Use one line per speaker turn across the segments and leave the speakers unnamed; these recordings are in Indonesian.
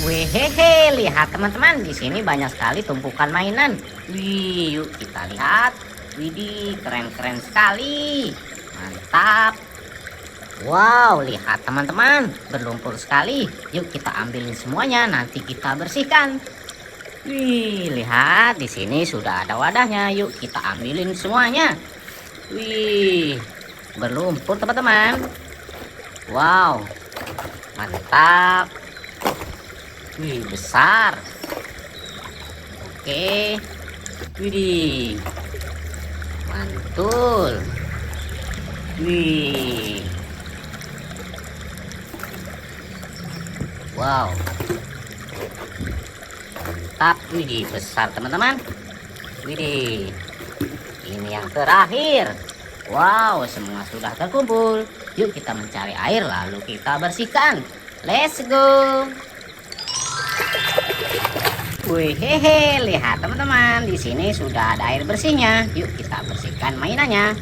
Wehehe, lihat teman-teman, di sini banyak sekali tumpukan mainan. Wih, yuk kita lihat. Widih, keren-keren sekali. Mantap. Wow, lihat teman-teman, berlumpur sekali. Yuk kita ambilin semuanya, nanti kita bersihkan. Wih, lihat di sini sudah ada wadahnya. Yuk kita ambilin semuanya. Wih, berlumpur teman-teman. Wow, mantap. Wih, besar. Oke. Widih. Mantul. Wih. Wow. Mantap. Widih, besar teman-teman. Widih. Ini yang terakhir. Wow, semua sudah terkumpul. Yuk kita mencari air lalu kita bersihkan. Let's go. Wih, hehe, lihat teman-teman, di sini sudah ada air bersihnya. Yuk kita bersihkan mainannya.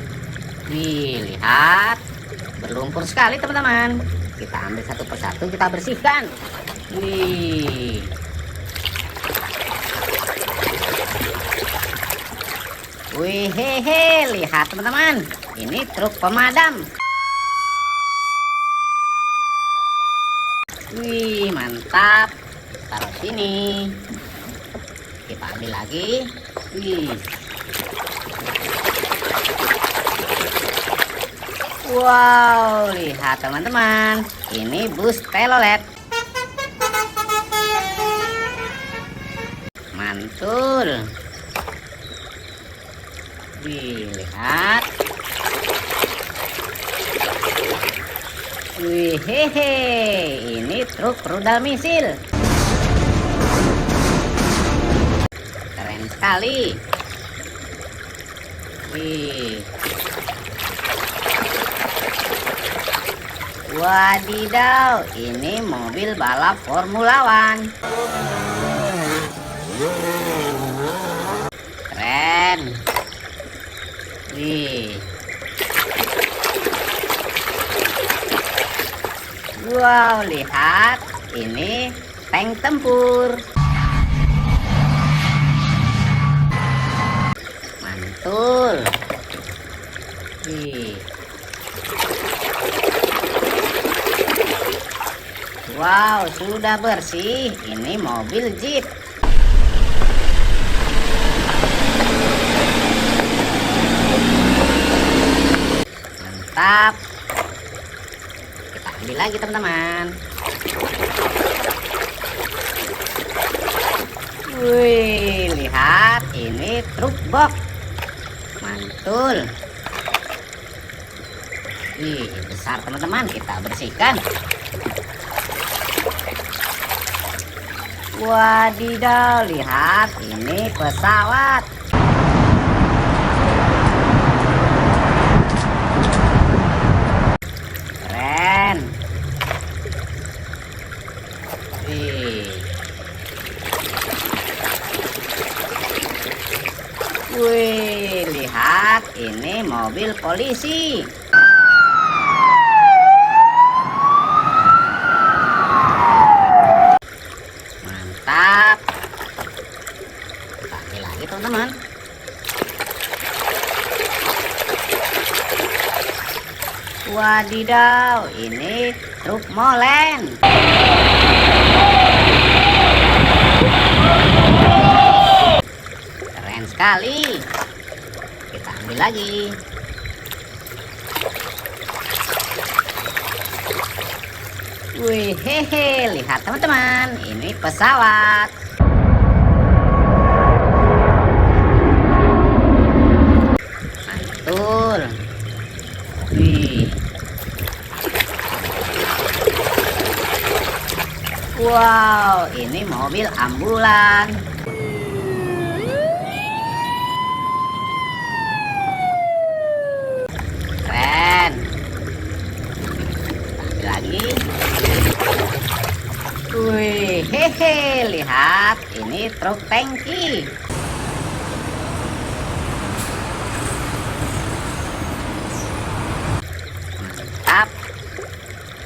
Wih, lihat, berlumpur sekali teman-teman. Kita ambil satu persatu, kita bersihkan. Wih, wih, hehe, lihat teman-teman, ini truk pemadam. Wih, mantap. Taruh sini. Kita ambil lagi. Wih. Wow, lihat teman-teman, ini bus telolet. Mantul. Wih, lihat. Wih, hehe, ini truk rudal misil. Keren sekali. Wih. Wadidaw, ini mobil balap Formula One. Keren. Wih. Wow, lihat, ini tank tempur. Mantul. Wih. Wow, sudah bersih. Ini mobil Jeep. Mantap. Kita ambil lagi teman-teman. Wih, lihat, ini truk box. Mantul. Wih, besar teman-teman, kita bersihkan. Wadidaw, lihat, ini pesawat. Keren. Wih. Wih, lihat, ini mobil polisi. Mantap. Kita ambil lagi teman-teman. Wadidaw, ini truk molen. Keren sekali. Kita ambil lagi. Wih, hehe, lihat teman-teman, ini pesawat. Mantul. Wih. Wow, ini mobil ambulan. Keren. Ambil lagi. Wih, hehe, lihat, ini truk tangki. Mantap.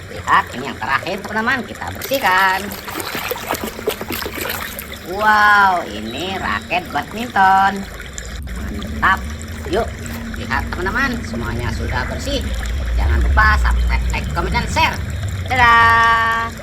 Lihat, ini yang terakhir teman-teman, kita bersihkan. Wow, ini raket badminton. Mantap. Yuk, lihat teman-teman, semuanya sudah bersih. Jangan lupa subscribe, like, comment, dan share. Dadah.